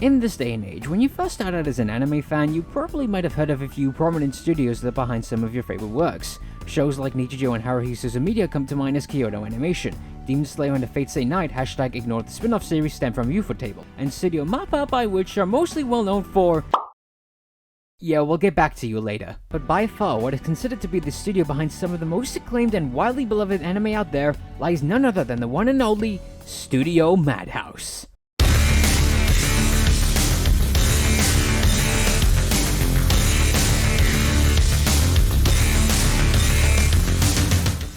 In this day and age, when you first start out as an anime fan, you probably might have heard of a few prominent studios that are behind some of your favorite works. Shows like Nichijou and Haruhi Suzumiya come to mind as Kyoto Animation. Demon Slayer and the Fate Stay Night #ignore the spin-off series stem from Ufotable, and Studio Mappa, by which are mostly well known for... Yeah, we'll get back to you later. But by far, what is considered to be the studio behind some of the most acclaimed and widely beloved anime out there lies none other than the one and only Studio Madhouse.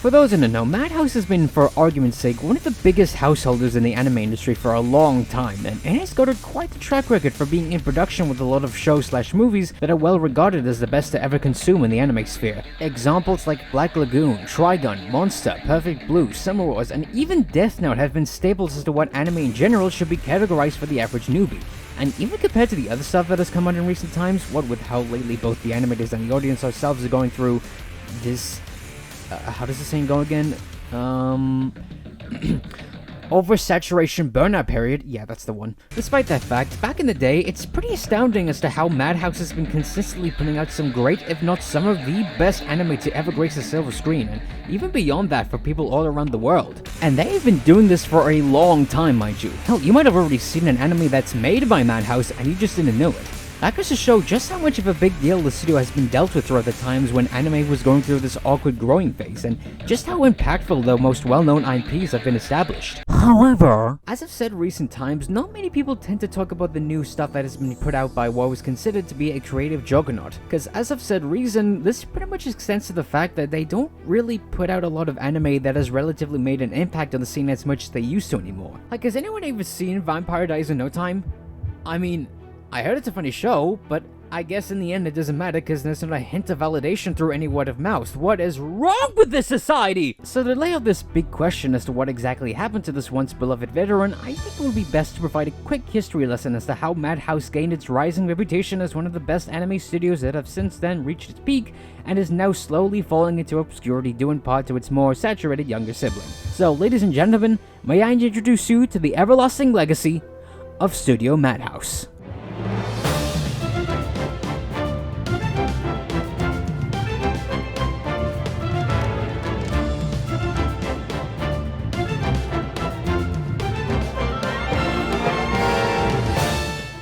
For those in the know, Madhouse has been, for argument's sake, one of the biggest householders in the anime industry for a long time, and it has garnered quite the track record for being in production with a lot of shows/movies that are well regarded as the best to ever consume in the anime sphere. Examples like Black Lagoon, Trigun, Monster, Perfect Blue, Summer Wars, and even Death Note have been staples as to what anime in general should be categorized for the average newbie. And even compared to the other stuff that has come out in recent times, what with how lately both the animators and the audience ourselves are going through this... how does the saying go again? Oversaturation burnout period. Yeah, that's the one. Despite that fact, back in the day, it's pretty astounding as to how Madhouse has been consistently putting out some great, if not some of the best anime to ever grace the silver screen, and even beyond that for people all around the world. And they've been doing this for a long time, mind you. Hell, you might have already seen an anime that's made by Madhouse and you just didn't know it. That goes to show just how much of a big deal the studio has been dealt with throughout the times when anime was going through this awkward growing phase, and just how impactful the most well-known IPs have been established. However, as I've said in recent times, not many people tend to talk about the new stuff that has been put out by what was considered to be a creative juggernaut, because as I've said this pretty much extends to the fact that they don't really put out a lot of anime that has relatively made an impact on the scene as much as they used to anymore. Like, has anyone ever seen Vampire Diaries in No Time? I mean, I heard it's a funny show, but I guess in the end it doesn't matter because there's not a hint of validation through any word of mouth. What is wrong with this society? So to lay out this big question as to what exactly happened to this once beloved veteran, I think it would be best to provide a quick history lesson as to how Madhouse gained its rising reputation as one of the best anime studios that have since then reached its peak and is now slowly falling into obscurity due in part to its more saturated younger sibling. So ladies and gentlemen, may I introduce you to the everlasting legacy of Studio Madhouse.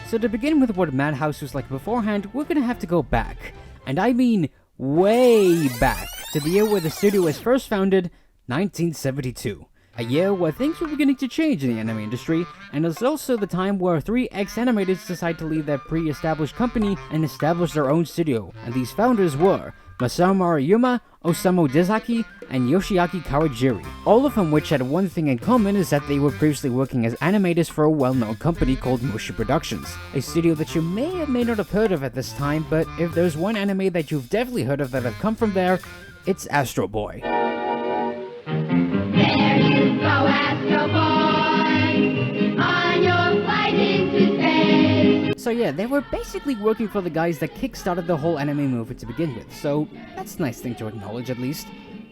So to begin with what Madhouse was like beforehand, we're gonna have to go back, and I mean way back, to the year where the studio was first founded, 1972. A year where things were beginning to change in the anime industry, and it's also the time where 3 ex-animators decided to leave their pre-established company and establish their own studio, and these founders were Masaru Maruyama, Osamu Dezaki, and Yoshiaki Kawajiri, all of whom which had one thing in common is that they were previously working as animators for a well-known company called Moshi Productions, a studio that you may or may not have heard of at this time, but if there's one anime that you've definitely heard of that have come from there, it's Astro Boy. There you go, Astro Boy, on your flight into space. So yeah, they were basically working for the guys that kickstarted the whole anime movement to begin with, so that's a nice thing to acknowledge at least.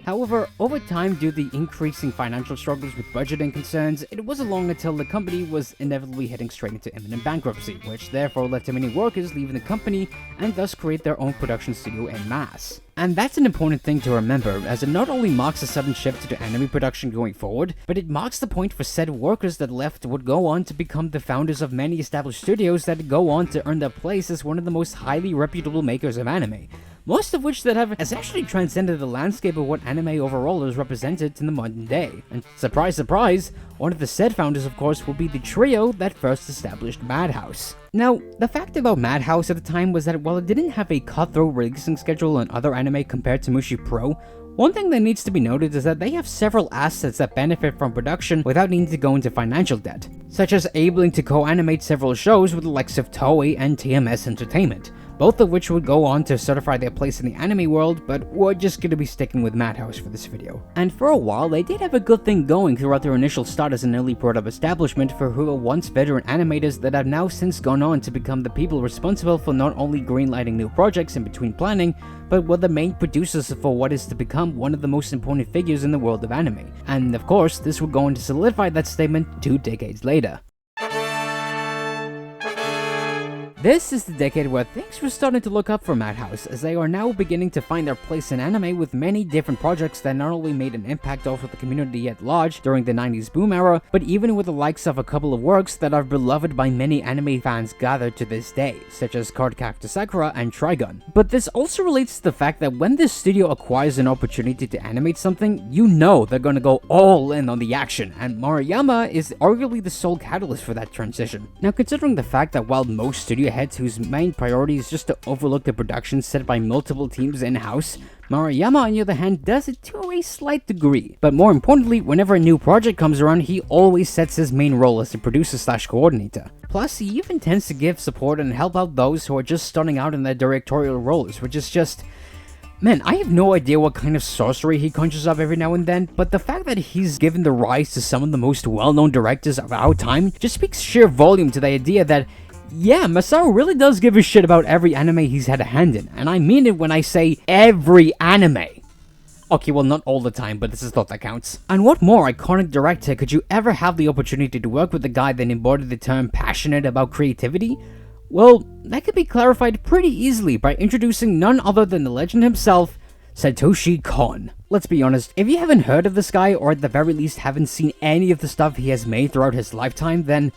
However, over time, due to the increasing financial struggles with budgeting concerns, it wasn't long until the company was inevitably heading straight into imminent bankruptcy, which therefore led to many workers leaving the company and thus create their own production studio en masse. And that's an important thing to remember, as it not only marks a sudden shift to anime production going forward, but it marks the point for said workers that left would go on to become the founders of many established studios that go on to earn their place as one of the most highly reputable makers of anime. Most of which that have essentially transcended the landscape of what anime overall is represented in the modern day. And surprise surprise, one of the said founders of course will be the trio that first established Madhouse. Now, the fact about Madhouse at the time was that while it didn't have a cutthroat releasing schedule on other anime compared to Mushi Pro, one thing that needs to be noted is that they have several assets that benefit from production without needing to go into financial debt, such as able to co-animate several shows with the likes of Toei and TMS Entertainment, both of which would go on to certify their place in the anime world, but we're just gonna be sticking with Madhouse for this video. And for a while, they did have a good thing going throughout their initial start as an early brought up establishment for who were once veteran animators that have now since gone on to become the people responsible for not only greenlighting new projects in between planning, but were the main producers for what is to become one of the most important figures in the world of anime. And of course, this would go on to solidify that statement 2 decades later. This is the decade where things were starting to look up for Madhouse, as they are now beginning to find their place in anime with many different projects that not only made an impact over the community at large during the 90s boom era, but even with the likes of a couple of works that are beloved by many anime fans gathered to this day, such as Cardcaptor Sakura and Trigun. But this also relates to the fact that when this studio acquires an opportunity to animate something, you know they're gonna go all in on the action, and Maruyama is arguably the sole catalyst for that transition. Now, considering the fact that while most studio heads whose main priority is just to overlook the production set by multiple teams in-house, Maruyama, on the other hand, does it to a slight degree. But more importantly, whenever a new project comes around, he always sets his main role as the producer/coordinator. Plus, he even tends to give support and help out those who are just starting out in their directorial roles, which is just... Man, I have no idea what kind of sorcery he conjures up every now and then, but the fact that he's given the rise to some of the most well-known directors of our time just speaks sheer volume to the idea that, yeah, Masaru really does give a shit about every anime he's had a hand in, and I mean it when I say every anime. Okay, well, not all the time, but this is thought that counts. And what more iconic director could you ever have the opportunity to work with a guy that embodied the term passionate about creativity? Well, that could be clarified pretty easily by introducing none other than the legend himself, Satoshi Kon. Let's be honest, if you haven't heard of this guy, or at the very least haven't seen any of the stuff he has made throughout his lifetime, then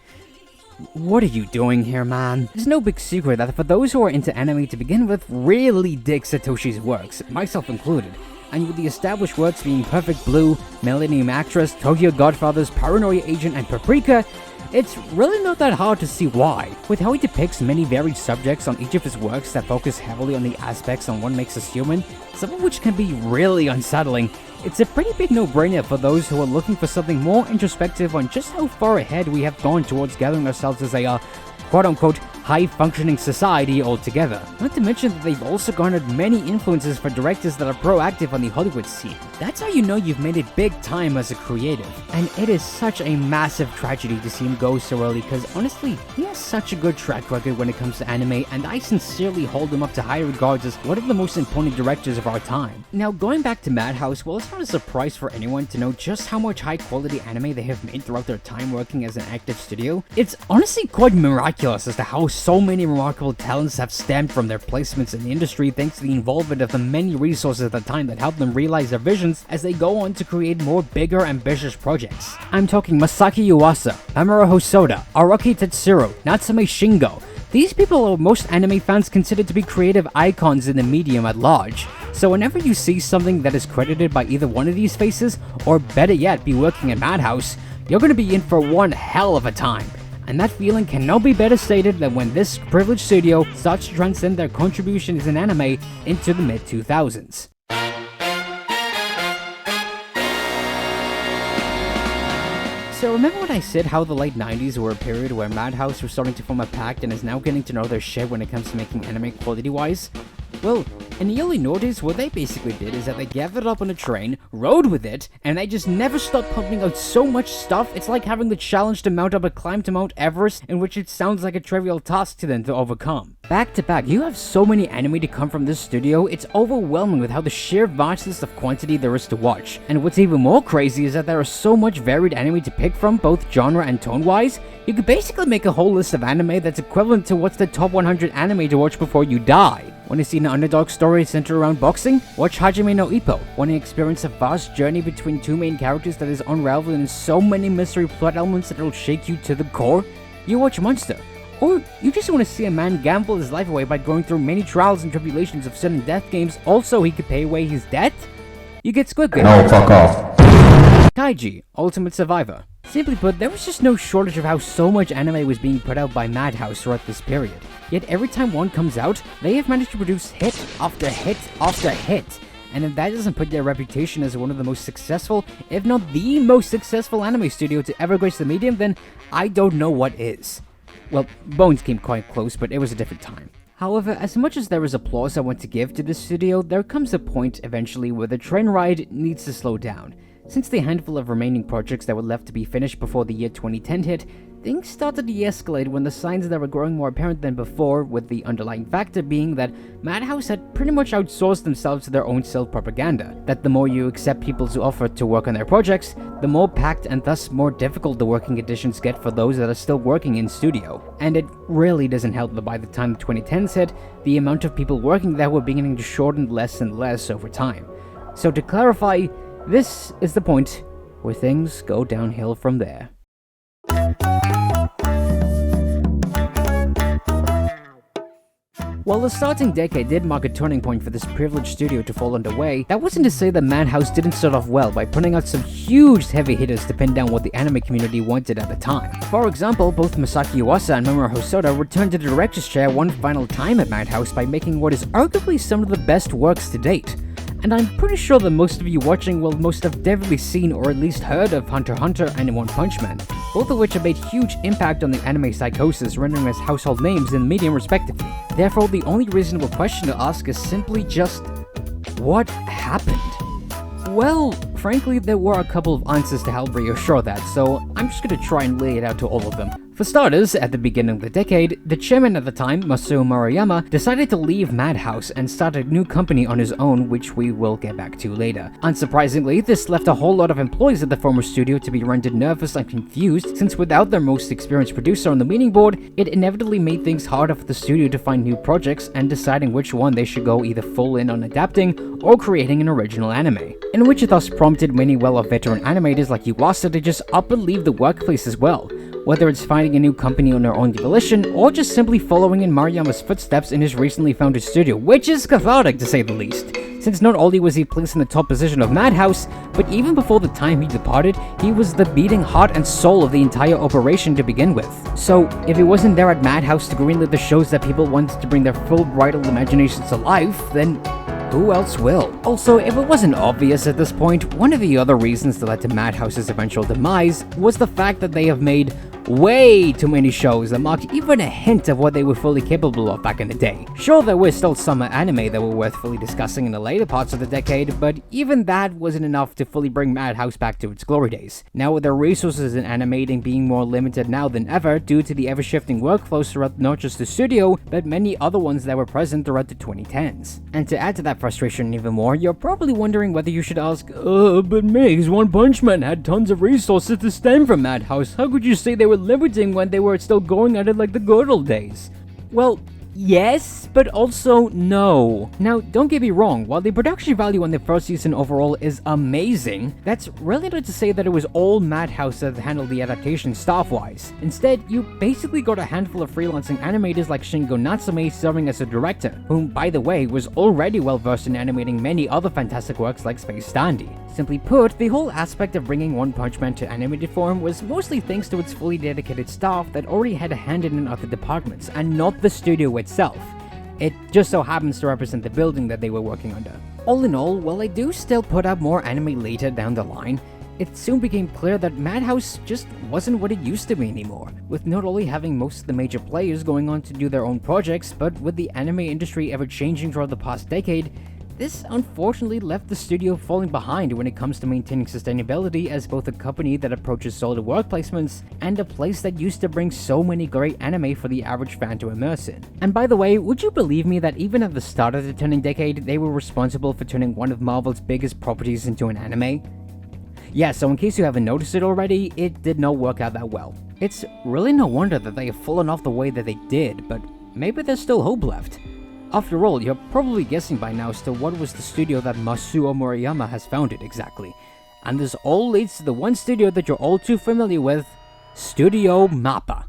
what are you doing here, man? It's no big secret that for those who are into anime to begin with really dig Satoshi's works, myself included. And with the established works being Perfect Blue, Millennium Actress, Tokyo Godfathers, Paranoia Agent, and Paprika, it's really not that hard to see why. With how he depicts many varied subjects on each of his works that focus heavily on the aspects on what makes us human, some of which can be really unsettling, it's a pretty big no-brainer for those who are looking for something more introspective on just how far ahead we have gone towards gathering ourselves as a quote-unquote high-functioning society altogether. Not to mention that they've also garnered many influences for directors that are proactive on the Hollywood scene. That's how you know you've made it big time as a creative. And it is such a massive tragedy to see him go so early, because honestly, he has such a good track record when it comes to anime, and I sincerely hold him up to high regards as one of the most important directors of our time. Now, going back to Madhouse, well, it's not a surprise for anyone to know just how much high-quality anime they have made throughout their time working as an active studio. It's honestly quite miraculous as to how so many remarkable talents have stemmed from their placements in the industry thanks to the involvement of the many resources at the time that helped them realize their visions as they go on to create more bigger, ambitious projects. I'm talking Masaki Yuasa, Mamoru Hosoda, Araki Tetsuro, Natsume Shingo. These people are most anime fans considered to be creative icons in the medium at large. So whenever you see something that is credited by either one of these faces, or better yet, be working at Madhouse, you're gonna be in for one hell of a time. And that feeling cannot be better stated than when this privileged studio starts to transcend their contributions in anime into the mid-2000s. So remember when I said how the late 90s were a period where Madhouse was starting to form a pact and is now getting to know their shit when it comes to making anime quality-wise? Well, in the early noughties, what they basically did is that they gathered up on a train, rode with it, and they just never stopped pumping out so much stuff, it's like having the challenge to mount up a climb to Mount Everest, in which it sounds like a trivial task to them to overcome. Back to back, you have so many anime to come from this studio, it's overwhelming with how the sheer vastness of quantity there is to watch. And what's even more crazy is that there is so much varied anime to pick from, both genre and tone-wise, you could basically make a whole list of anime that's equivalent to what's the top 100 anime to watch before you die. Want to see an underdog story centered around boxing? Watch Hajime no Ippo. Want to experience a vast journey between two main characters that is unraveled in so many mystery plot elements that it'll shake you to the core? You watch Monster. Or you just want to see a man gamble his life away by going through many trials and tribulations of sudden death games also he could pay away his debt? You get Squid Game. No, fuck off. Kaiji, Ultimate Survivor. Simply put, there was just no shortage of how so much anime was being put out by Madhouse throughout this period. Yet every time one comes out, they have managed to produce hit after hit after hit. And if that doesn't put their reputation as one of the most successful, if not the most successful anime studio to ever grace the medium, then I don't know what is. Well, Bones came quite close, but it was a different time. However, as much as there is applause I want to give to this studio, there comes a point eventually where the train ride needs to slow down. Since the handful of remaining projects that were left to be finished before the year 2010 hit, things started to de-escalate when the signs that were growing more apparent than before, with the underlying factor being that Madhouse had pretty much outsourced themselves to their own self-propaganda. That the more you accept people's offer to work on their projects, the more packed and thus more difficult the working conditions get for those that are still working in studio. And it really doesn't help that by the time the 2010s hit, the amount of people working there were beginning to shorten less and less over time. So to clarify, this is the point where things go downhill from there. While the starting decade did mark a turning point for this privileged studio to fall underway, that wasn't to say that Madhouse didn't start off well by putting out some huge heavy hitters to pin down what the anime community wanted at the time. For example, both Masaki Yuasa and Mamoru Hosoda returned to the director's chair one final time at Madhouse by making what is arguably some of the best works to date. And I'm pretty sure that most of you watching will most have definitely seen or at least heard of Hunter x Hunter and One Punch Man, both of which have made huge impact on the anime psychosis, rendering as household names in the medium respectively. Therefore, the only reasonable question to ask is simply just, what happened? Well, frankly, there were a couple of answers to help reassure that, so I'm just gonna try and lay it out to all of them. For starters, at the beginning of the decade, the chairman at the time, Masuo Maruyama, decided to leave Madhouse and start a new company on his own, which we will get back to later. Unsurprisingly, this left a whole lot of employees at the former studio to be rendered nervous and confused, since without their most experienced producer on the meeting board, it inevitably made things harder for the studio to find new projects and deciding which one they should go either full in on adapting or creating an original anime. In which it thus prompted many well-off veteran animators like Yuasa to just up and leave the workplace as well, whether it's finding a new company on their own volition, or just simply following in Maruyama's footsteps in his recently founded studio, which is cathartic to say the least, since not only was he placed in the top position of Madhouse, but even before the time he departed, he was the beating heart and soul of the entire operation to begin with. So, if he wasn't there at Madhouse to greenlight the shows that people wanted to bring their full bridal imaginations to life, then who else will? Also, if it wasn't obvious at this point, one of the other reasons that led to Madhouse's eventual demise was the fact that they have made way too many shows that marked even a hint of what they were fully capable of back in the day. Sure, there were still some anime that were worth fully discussing in the later parts of the decade, but even that wasn't enough to fully bring Madhouse back to its glory days. Now, with their resources in animating being more limited now than ever due to the ever-shifting workflows throughout not just the studio, but many other ones that were present throughout the 2010s. And to add to that frustration even more, you're probably wondering whether you should ask, but Migs, One Punch Man had tons of resources to stem from Madhouse. How could you say they were limiting when they were still going at it like the good old days? Well, yes, but also no. Now, don't get me wrong, while the production value on the first season overall is amazing, that's really not to say that it was all Madhouse that handled the adaptation staff-wise. Instead, you basically got a handful of freelancing animators like Shingo Natsume serving as a director, whom, by the way, was already well-versed in animating many other fantastic works like Space Dandy. Simply put, the whole aspect of bringing One Punch Man to animated form was mostly thanks to its fully dedicated staff that already had a hand in other departments, and not the studio itself. It just so happens to represent the building that they were working under. All in all, while I do still put out more anime later down the line, it soon became clear that Madhouse just wasn't what it used to be anymore, with not only having most of the major players going on to do their own projects, but with the anime industry ever changing throughout the past decade, this unfortunately left the studio falling behind when it comes to maintaining sustainability as both a company that approaches solid work placements and a place that used to bring so many great anime for the average fan to immerse in. And by the way, would you believe me that even at the start of the turning decade, they were responsible for turning one of Marvel's biggest properties into an anime? Yeah, so in case you haven't noticed it already, it did not work out that well. It's really no wonder that they have fallen off the way that they did, but maybe there's still hope left. After all, you're probably guessing by now as to what was the studio that Masuo Moriyama has founded exactly. And this all leads to the one studio that you're all too familiar with, Studio Mappa.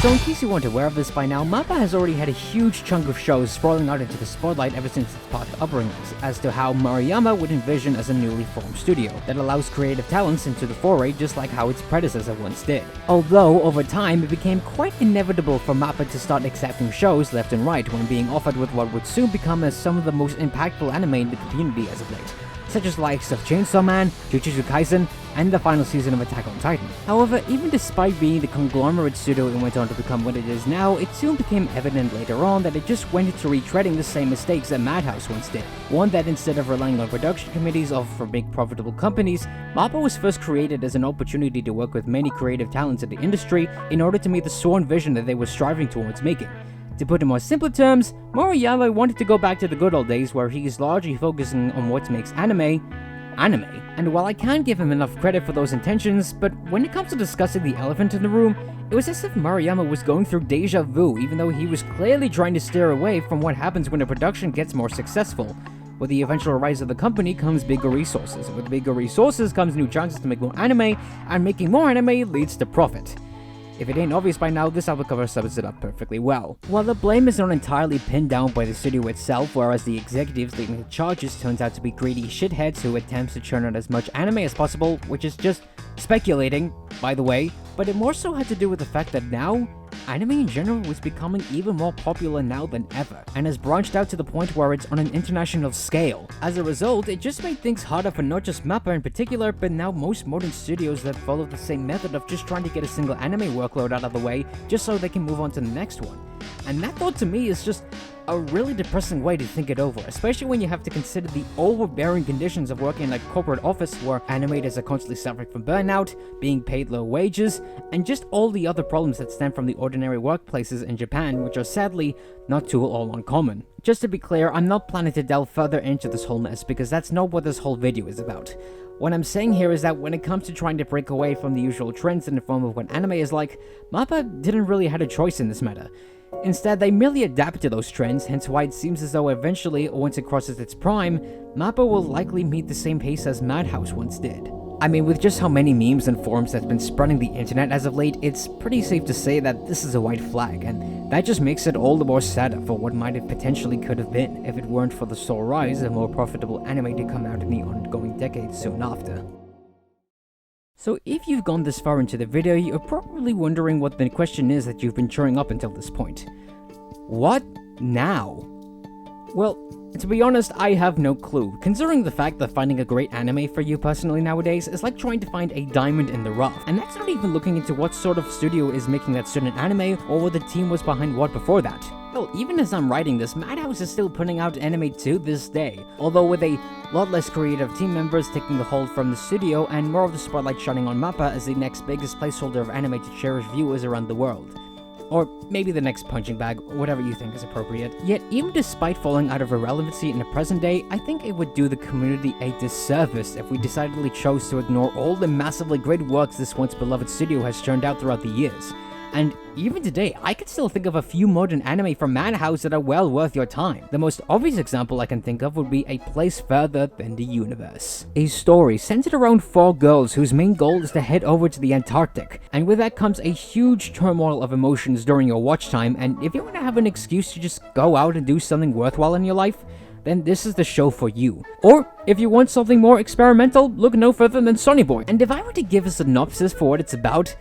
So in case you weren't aware of this by now, Mappa has already had a huge chunk of shows sprawling out into the spotlight ever since its past upbringings, as to how Maruyama would envision as a newly formed studio that allows creative talents into the foray just like how its predecessor once did. Although, over time, it became quite inevitable for Mappa to start accepting shows left and right when being offered with what would soon become as some of the most impactful anime in the community as of late. such as likes of Chainsaw Man, Jujutsu Kaisen, and the final season of Attack on Titan. However, even despite being the conglomerate studio it went on to become what it is now, it soon became evident later on that it just went into retreading the same mistakes that Madhouse once did. One, that instead of relying on production committees for big profitable companies, MAPPA was first created as an opportunity to work with many creative talents in the industry in order to meet the sworn vision that they were striving towards making. To put it in more simpler terms, Moriyama wanted to go back to the good old days where he is largely focusing on what makes anime. And while I can't give him enough credit for those intentions, but when it comes to discussing the elephant in the room, it was as if Maruyama was going through deja vu, even though he was clearly trying to steer away from what happens when a production gets more successful. With the eventual rise of the company comes bigger resources. With bigger resources comes new chances to make more anime, and making more anime leads to profit. If it ain't obvious by now, this album cover sums it up perfectly well. While the blame is not entirely pinned down by the studio itself, whereas the executives leading the charges turns out to be greedy shitheads who attempts to churn out as much anime as possible, which is just speculating, by the way, but it more so had to do with the fact that now, anime in general was becoming even more popular now than ever, and has branched out to the point where it's on an international scale. As a result, it just made things harder for not just MAPPA in particular, but now most modern studios that follow the same method of just trying to get a single anime workload out of the way, just so they can move on to the next one. And that thought to me is just a really depressing way to think it over, especially when you have to consider the overbearing conditions of working in a corporate office where animators are constantly suffering from burnout, being paid low wages, and just all the other problems that stem from the ordinary workplaces in Japan, which are sadly not too all uncommon. Just to be clear, I'm not planning to delve further into this whole mess because that's not what this whole video is about. What I'm saying here is that when it comes to trying to break away from the usual trends in the form of what anime is like, MAPPA didn't really have a choice in this matter. Instead, they merely adapt to those trends, hence why it seems as though eventually, once it crosses its prime, MAPPA will likely meet the same pace as Madhouse once did. I mean, with just how many memes and forums that's been spreading the internet as of late, it's pretty safe to say that this is a white flag, and that just makes it all the more sadder for what might have potentially could have been if it weren't for the sole rise of more profitable anime to come out in the ongoing decades soon after. So if you've gone this far into the video, you're probably wondering what the question is that you've been chewing up until this point. What now? Well, to be honest, I have no clue, considering the fact that finding a great anime for you personally nowadays is like trying to find a diamond in the rough, and that's not even looking into what sort of studio is making that certain anime or what the team was behind what before that. Well, even as I'm writing this, Madhouse is still putting out anime to this day, although with a lot less creative team members taking the hold from the studio and more of the spotlight shining on MAPPA as the next biggest placeholder of anime to cherish viewers around the world. Or maybe the next punching bag, whatever you think is appropriate. Yet, even despite falling out of irrelevancy in the present day, I think it would do the community a disservice if we decidedly chose to ignore all the massively great works this once beloved studio has churned out throughout the years. And even today, I can still think of a few modern anime from Madhouse that are well worth your time. The most obvious example I can think of would be A Place Further Than the Universe. A story centered around 4 girls whose main goal is to head over to the Antarctic, and with that comes a huge turmoil of emotions during your watch time, and if you want to have an excuse to just go out and do something worthwhile in your life, then this is the show for you. Or, if you want something more experimental, look no further than Sonny Boy. And if I were to give a synopsis for what it's about,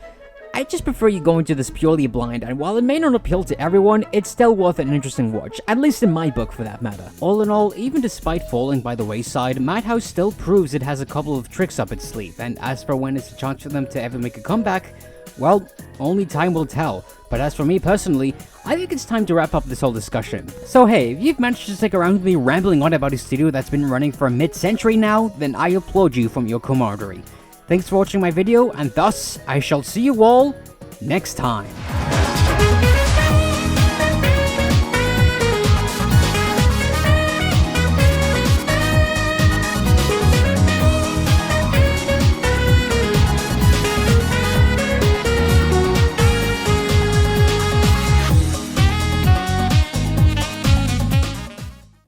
I just prefer you go into this purely blind, and while it may not appeal to everyone, it's still worth an interesting watch, at least in my book for that matter. All in all, even despite falling by the wayside, Madhouse still proves it has a couple of tricks up its sleeve, and as for when it's a chance for them to ever make a comeback, well, only time will tell. But as for me personally, I think it's time to wrap up this whole discussion. So hey, if you've managed to stick around with me rambling on about a studio that's been running for a mid-century now, then I applaud you from your camaraderie. Thanks for watching my video, and thus, I shall see you all next time.